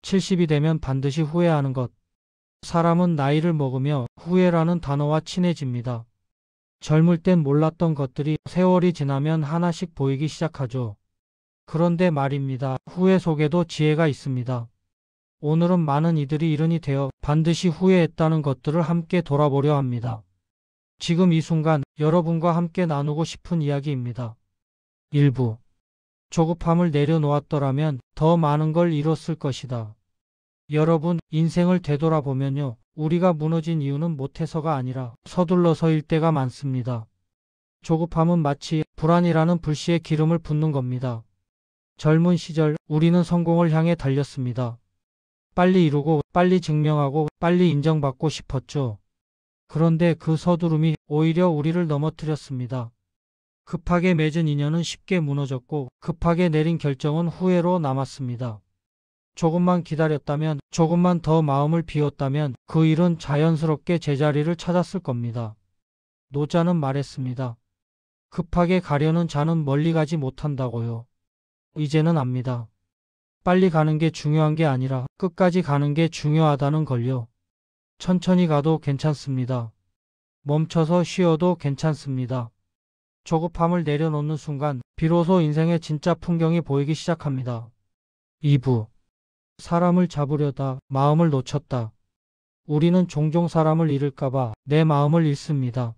70이 되면 반드시 후회하는 것. 사람은 나이를 먹으며 후회라는 단어와 친해집니다. 젊을 땐 몰랐던 것들이 세월이 지나면 하나씩 보이기 시작하죠. 그런데 말입니다. 후회 속에도 지혜가 있습니다. 오늘은 많은 이들이 이른이 되어 반드시 후회했다는 것들을 함께 돌아보려 합니다. 지금 이 순간 여러분과 함께 나누고 싶은 이야기입니다. 일부. 조급함을 내려놓았더라면 더 많은 걸 이뤘을 것이다. 여러분, 인생을 되돌아보면요. 우리가 무너진 이유는 못해서가 아니라 서둘러서일 때가 많습니다. 조급함은 마치 불안이라는 불씨에 기름을 붓는 겁니다. 젊은 시절 우리는 성공을 향해 달렸습니다. 빨리 이루고 빨리 증명하고 빨리 인정받고 싶었죠. 그런데 그 서두름이 오히려 우리를 넘어뜨렸습니다. 급하게 맺은 인연은 쉽게 무너졌고 급하게 내린 결정은 후회로 남았습니다. 조금만 기다렸다면, 조금만 더 마음을 비웠다면 그 일은 자연스럽게 제자리를 찾았을 겁니다. 노자는 말했습니다. 급하게 가려는 자는 멀리 가지 못한다고요. 이제는 압니다. 빨리 가는 게 중요한 게 아니라 끝까지 가는 게 중요하다는 걸요. 천천히 가도 괜찮습니다. 멈춰서 쉬어도 괜찮습니다. 조급함을 내려놓는 순간 비로소 인생의 진짜 풍경이 보이기 시작합니다. 2부. 사람을 잡으려다 마음을 놓쳤다. 우리는 종종 사람을 잃을까봐 내 마음을 잃습니다.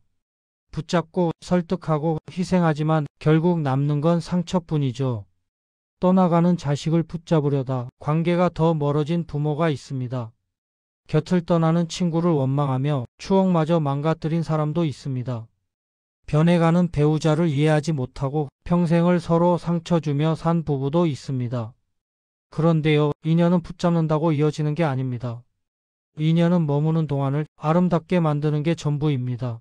붙잡고 설득하고 희생하지만 결국 남는 건 상처뿐이죠. 떠나가는 자식을 붙잡으려다 관계가 더 멀어진 부모가 있습니다. 곁을 떠나는 친구를 원망하며 추억마저 망가뜨린 사람도 있습니다. 변해가는 배우자를 이해하지 못하고 평생을 서로 상처 주며 산 부부도 있습니다. 그런데요, 인연은 붙잡는다고 이어지는 게 아닙니다. 인연은 머무는 동안을 아름답게 만드는 게 전부입니다.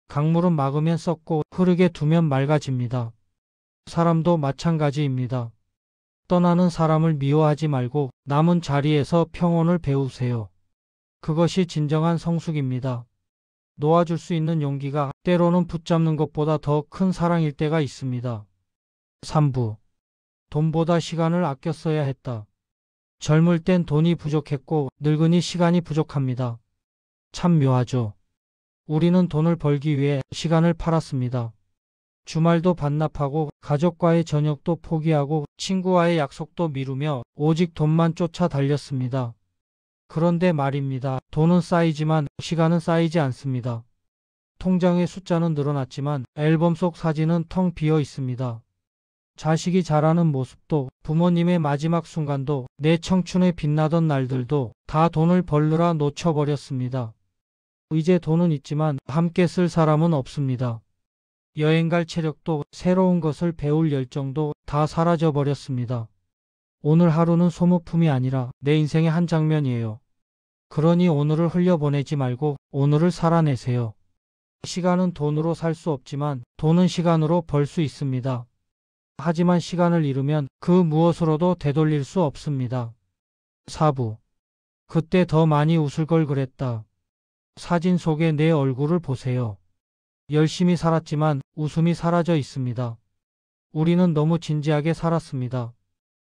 강물은 막으면 썩고 흐르게 두면 맑아집니다. 사람도 마찬가지입니다. 떠나는 사람을 미워하지 말고 남은 자리에서 평온을 배우세요. 그것이 진정한 성숙입니다. 놓아줄 수 있는 용기가 때로는 붙잡는 것보다 더 큰 사랑일 때가 있습니다. 3부. 돈보다 시간을 아껴 써야 했다. 젊을 땐 돈이 부족했고 늙으니 시간이 부족합니다. 참 묘하죠. 우리는 돈을 벌기 위해 시간을 팔았습니다. 주말도 반납하고 가족과의 저녁도 포기하고 친구와의 약속도 미루며 오직 돈만 쫓아 달렸습니다. 그런데 말입니다. 돈은 쌓이지만 시간은 쌓이지 않습니다. 통장의 숫자는 늘어났지만 앨범 속 사진은 텅 비어 있습니다. 자식이 자라는 모습도 부모님의 마지막 순간도 내 청춘에 빛나던 날들도 다 돈을 벌느라 놓쳐버렸습니다. 이제 돈은 있지만 함께 쓸 사람은 없습니다. 여행 갈 체력도 새로운 것을 배울 열정도 다 사라져버렸습니다. 오늘 하루는 소모품이 아니라 내 인생의 한 장면이에요. 그러니 오늘을 흘려보내지 말고 오늘을 살아내세요. 시간은 돈으로 살 수 없지만 돈은 시간으로 벌 수 있습니다. 하지만 시간을 잃으면 그 무엇으로도 되돌릴 수 없습니다. 4부. 그때 더 많이 웃을 걸 그랬다. 사진 속의 내 얼굴을 보세요. 열심히 살았지만 웃음이 사라져 있습니다. 우리는 너무 진지하게 살았습니다.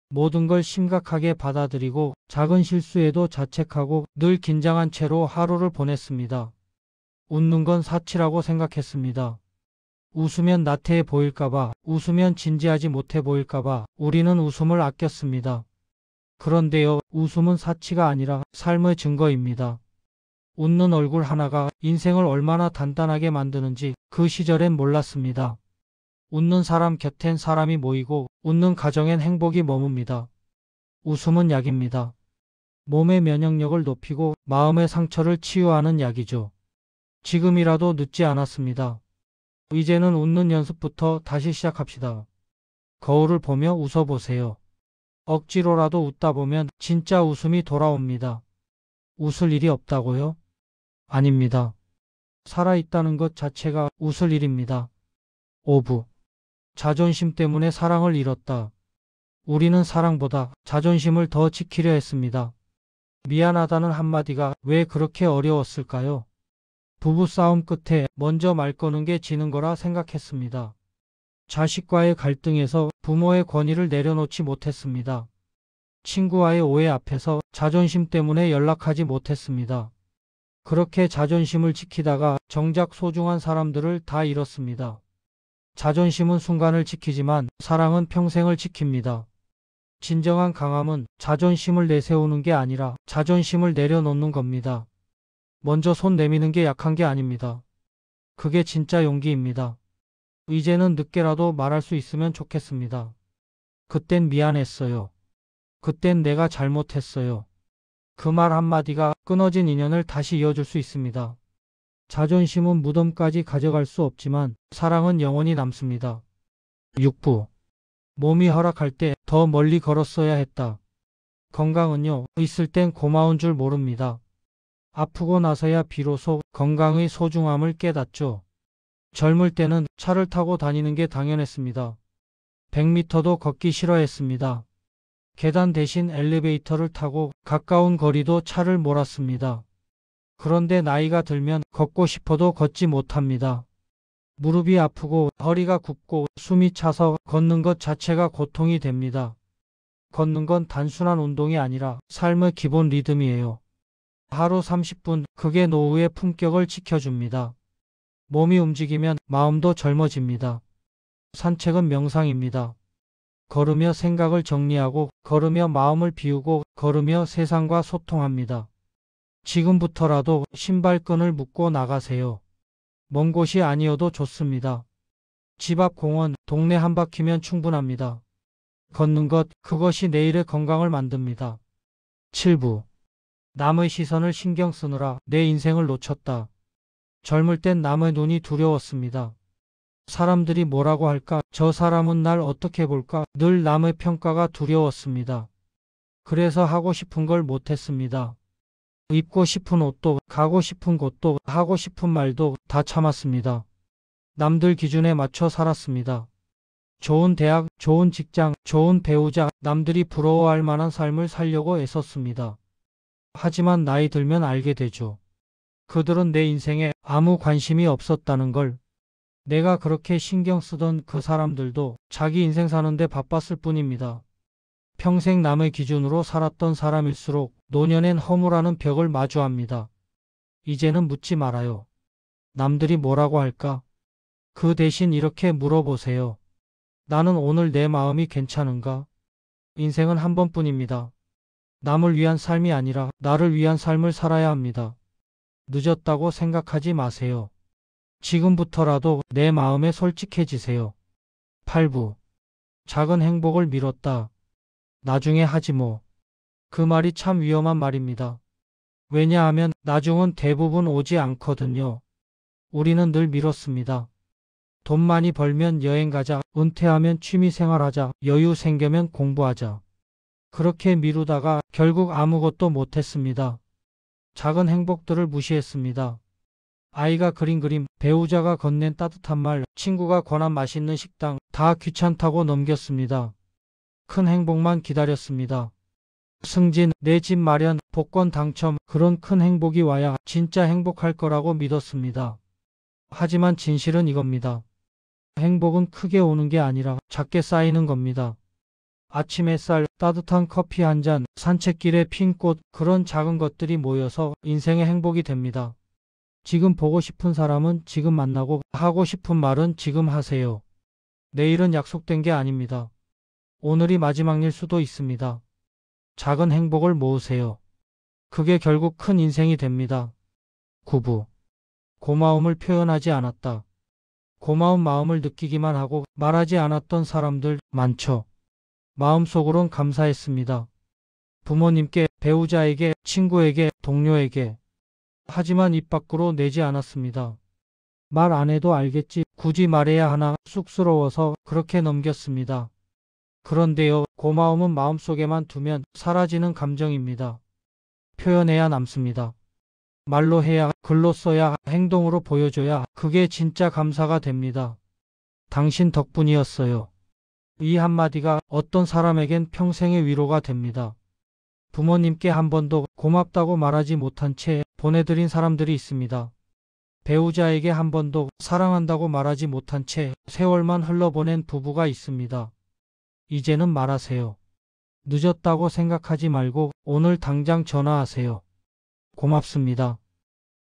모든 걸 심각하게 받아들이고 작은 실수에도 자책하고 늘 긴장한 채로 하루를 보냈습니다. 웃는 건 사치라고 생각했습니다. 웃으면 나태해 보일까봐, 웃으면 진지하지 못해 보일까봐 우리는 웃음을 아꼈습니다. 그런데요, 웃음은 사치가 아니라 삶의 증거입니다. 웃는 얼굴 하나가 인생을 얼마나 단단하게 만드는지 그 시절엔 몰랐습니다. 웃는 사람 곁엔 사람이 모이고 웃는 가정엔 행복이 머뭅니다. 웃음은 약입니다. 몸의 면역력을 높이고 마음의 상처를 치유하는 약이죠. 지금이라도 늦지 않았습니다. 이제는 웃는 연습부터 다시 시작합시다. 거울을 보며 웃어보세요. 억지로라도 웃다 보면 진짜 웃음이 돌아옵니다. 웃을 일이 없다고요? 아닙니다. 살아있다는 것 자체가 웃을 일입니다. 5부. 자존심 때문에 사랑을 잃었다. 우리는 사랑보다 자존심을 더 지키려 했습니다. 미안하다는 한마디가 왜 그렇게 어려웠을까요? 부부싸움 끝에 먼저 말 거는 게 지는 거라 생각했습니다. 자식과의 갈등에서 부모의 권위를 내려놓지 못했습니다. 친구와의 오해 앞에서 자존심 때문에 연락하지 못했습니다. 그렇게 자존심을 지키다가 정작 소중한 사람들을 다 잃었습니다. 자존심은 순간을 지키지만 사랑은 평생을 지킵니다. 진정한 강함은 자존심을 내세우는 게 아니라 자존심을 내려놓는 겁니다. 먼저 손 내미는 게 약한 게 아닙니다. 그게 진짜 용기입니다. 이제는 늦게라도 말할 수 있으면 좋겠습니다. 그땐 미안했어요. 그땐 내가 잘못했어요. 그 말 한마디가 끊어진 인연을 다시 이어줄 수 있습니다. 자존심은 무덤까지 가져갈 수 없지만 사랑은 영원히 남습니다. 6부. 몸이 허락할 때 더 멀리 걸었어야 했다. 건강은요, 있을 땐 고마운 줄 모릅니다. 아프고 나서야 비로소 건강의 소중함을 깨닫죠. 젊을 때는 차를 타고 다니는 게 당연했습니다. 100m도 걷기 싫어했습니다. 계단 대신 엘리베이터를 타고 가까운 거리도 차를 몰았습니다. 그런데 나이가 들면 걷고 싶어도 걷지 못합니다. 무릎이 아프고 허리가 굽고 숨이 차서 걷는 것 자체가 고통이 됩니다. 걷는 건 단순한 운동이 아니라 삶의 기본 리듬이에요. 하루 30분, 그게 노후의 품격을 지켜줍니다. 몸이 움직이면 마음도 젊어집니다. 산책은 명상입니다. 걸으며 생각을 정리하고, 걸으며 마음을 비우고, 걸으며 세상과 소통합니다. 지금부터라도 신발끈을 묶고 나가세요. 먼 곳이 아니어도 좋습니다. 집 앞 공원, 동네 한 바퀴면 충분합니다. 걷는 것, 그것이 내일의 건강을 만듭니다. 7부. 남의 시선을 신경 쓰느라 내 인생을 놓쳤다. 젊을 땐 남의 눈이 두려웠습니다. 사람들이 뭐라고 할까? 저 사람은 날 어떻게 볼까? 늘 남의 평가가 두려웠습니다. 그래서 하고 싶은 걸 못했습니다. 입고 싶은 옷도, 가고 싶은 곳도, 하고 싶은 말도 다 참았습니다. 남들 기준에 맞춰 살았습니다. 좋은 대학, 좋은 직장, 좋은 배우자, 남들이 부러워할 만한 삶을 살려고 애썼습니다. 하지만 나이 들면 알게 되죠. 그들은 내 인생에 아무 관심이 없었다는 걸. 내가 그렇게 신경 쓰던 그 사람들도 자기 인생 사는데 바빴을 뿐입니다. 평생 남의 기준으로 살았던 사람일수록 노년엔 허무라는 벽을 마주합니다. 이제는 묻지 말아요. 남들이 뭐라고 할까? 그 대신 이렇게 물어보세요. 나는 오늘 내 마음이 괜찮은가? 인생은 한 번뿐입니다. 남을 위한 삶이 아니라 나를 위한 삶을 살아야 합니다. 늦었다고 생각하지 마세요. 지금부터라도 내 마음에 솔직해지세요. 8부. 작은 행복을 미뤘다. 나중에 하지 뭐. 그 말이 참 위험한 말입니다. 왜냐하면 나중은 대부분 오지 않거든요. 우리는 늘 미뤘습니다. 돈 많이 벌면 여행 가자, 은퇴하면 취미생활하자, 여유 생기면 공부하자. 그렇게 미루다가 결국 아무것도 못했습니다. 작은 행복들을 무시했습니다. 아이가 그린 그림, 배우자가 건넨 따뜻한 말, 친구가 권한 맛있는 식당, 다 귀찮다고 넘겼습니다. 큰 행복만 기다렸습니다. 승진, 내 집 마련, 복권 당첨, 그런 큰 행복이 와야 진짜 행복할 거라고 믿었습니다. 하지만 진실은 이겁니다. 행복은 크게 오는 게 아니라 작게 쌓이는 겁니다. 아침 햇살, 따뜻한 커피 한 잔, 산책길에 핀 꽃, 그런 작은 것들이 모여서 인생의 행복이 됩니다. 지금 보고 싶은 사람은 지금 만나고, 하고 싶은 말은 지금 하세요. 내일은 약속된 게 아닙니다. 오늘이 마지막일 수도 있습니다. 작은 행복을 모으세요. 그게 결국 큰 인생이 됩니다. 9부. 고마움을 표현하지 않았다. 고마운 마음을 느끼기만 하고 말하지 않았던 사람들 많죠. 마음속으론 감사했습니다. 부모님께, 배우자에게, 친구에게, 동료에게. 하지만 입 밖으로 내지 않았습니다. 말 안 해도 알겠지, 굳이 말해야 하나 쑥스러워서 그렇게 넘겼습니다. 그런데요, 고마움은 마음속에만 두면 사라지는 감정입니다. 표현해야 남습니다. 말로 해야, 글로 써야, 행동으로 보여줘야 그게 진짜 감사가 됩니다. 당신 덕분이었어요. 이 한마디가 어떤 사람에겐 평생의 위로가 됩니다. 부모님께 한 번도 고맙다고 말하지 못한 채 보내드린 사람들이 있습니다. 배우자에게 한 번도 사랑한다고 말하지 못한 채 세월만 흘러보낸 부부가 있습니다. 이제는 말하세요. 늦었다고 생각하지 말고 오늘 당장 전화하세요. 고맙습니다.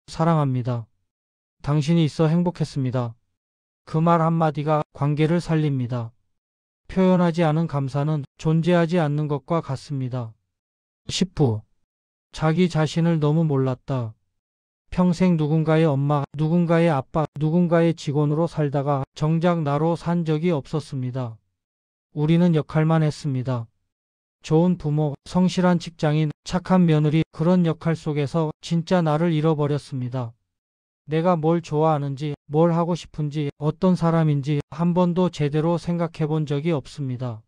사랑합니다. 당신이 있어 행복했습니다. 그 말 한마디가 관계를 살립니다. 표현하지 않은 감사는 존재하지 않는 것과 같습니다. 10부. 자기 자신을 너무 몰랐다. 평생 누군가의 엄마, 누군가의 아빠, 누군가의 직원으로 살다가 정작 나로 산 적이 없었습니다. 우리는 역할만 했습니다. 좋은 부모, 성실한 직장인, 착한 며느리, 그런 역할 속에서 진짜 나를 잃어버렸습니다. 내가 뭘 좋아하는지, 뭘 하고 싶은지, 어떤 사람인지 한 번도 제대로 생각해 본 적이 없습니다.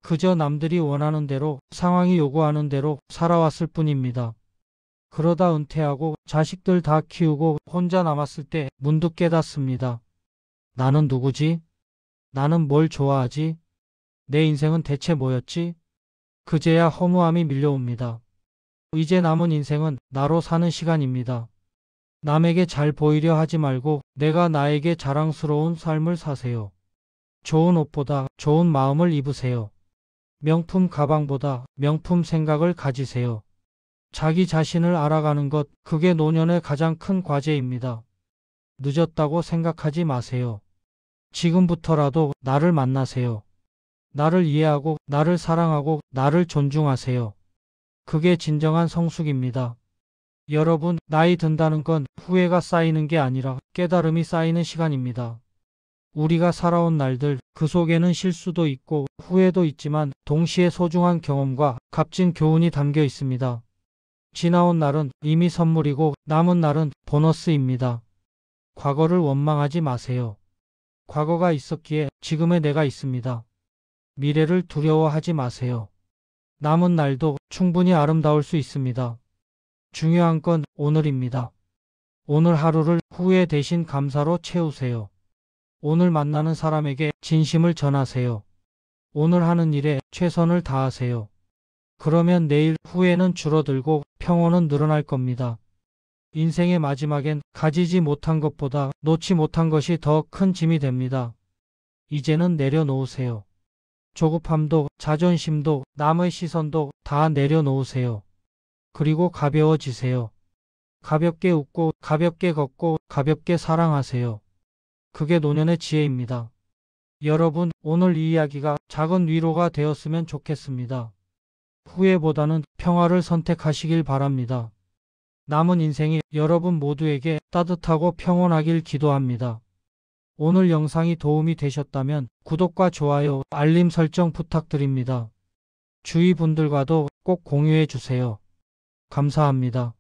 그저 남들이 원하는 대로, 상황이 요구하는 대로 살아왔을 뿐입니다. 그러다 은퇴하고 자식들 다 키우고 혼자 남았을 때 문득 깨닫습니다. 나는 누구지? 나는 뭘 좋아하지? 내 인생은 대체 뭐였지? 그제야 허무함이 밀려옵니다. 이제 남은 인생은 나로 사는 시간입니다. 남에게 잘 보이려 하지 말고 내가 나에게 자랑스러운 삶을 사세요. 좋은 옷보다 좋은 마음을 입으세요. 명품 가방보다 명품 생각을 가지세요. 자기 자신을 알아가는 것, 그게 노년의 가장 큰 과제입니다. 늦었다고 생각하지 마세요. 지금부터라도 나를 만나세요. 나를 이해하고, 나를 사랑하고, 나를 존중하세요. 그게 진정한 성숙입니다. 여러분, 나이 든다는 건 후회가 쌓이는 게 아니라 깨달음이 쌓이는 시간입니다. 우리가 살아온 날들, 그 속에는 실수도 있고 후회도 있지만 동시에 소중한 경험과 값진 교훈이 담겨 있습니다. 지나온 날은 이미 선물이고 남은 날은 보너스입니다. 과거를 원망하지 마세요. 과거가 있었기에 지금의 내가 있습니다. 미래를 두려워하지 마세요. 남은 날도 충분히 아름다울 수 있습니다. 중요한 건 오늘입니다. 오늘 하루를 후회 대신 감사로 채우세요. 오늘 만나는 사람에게 진심을 전하세요. 오늘 하는 일에 최선을 다하세요. 그러면 내일 후회는 줄어들고 평온은 늘어날 겁니다. 인생의 마지막엔 가지지 못한 것보다 놓지 못한 것이 더 큰 짐이 됩니다. 이제는 내려놓으세요. 조급함도 자존심도 남의 시선도 다 내려놓으세요. 그리고 가벼워지세요. 가볍게 웃고 가볍게 걷고 가볍게 사랑하세요. 그게 노년의 지혜입니다. 여러분, 오늘 이 이야기가 작은 위로가 되었으면 좋겠습니다. 후회보다는 평화를 선택하시길 바랍니다. 남은 인생이 여러분 모두에게 따뜻하고 평온하길 기도합니다. 오늘 영상이 도움이 되셨다면 구독과 좋아요, 알림 설정 부탁드립니다. 주위 분들과도 꼭 공유해 주세요. 감사합니다.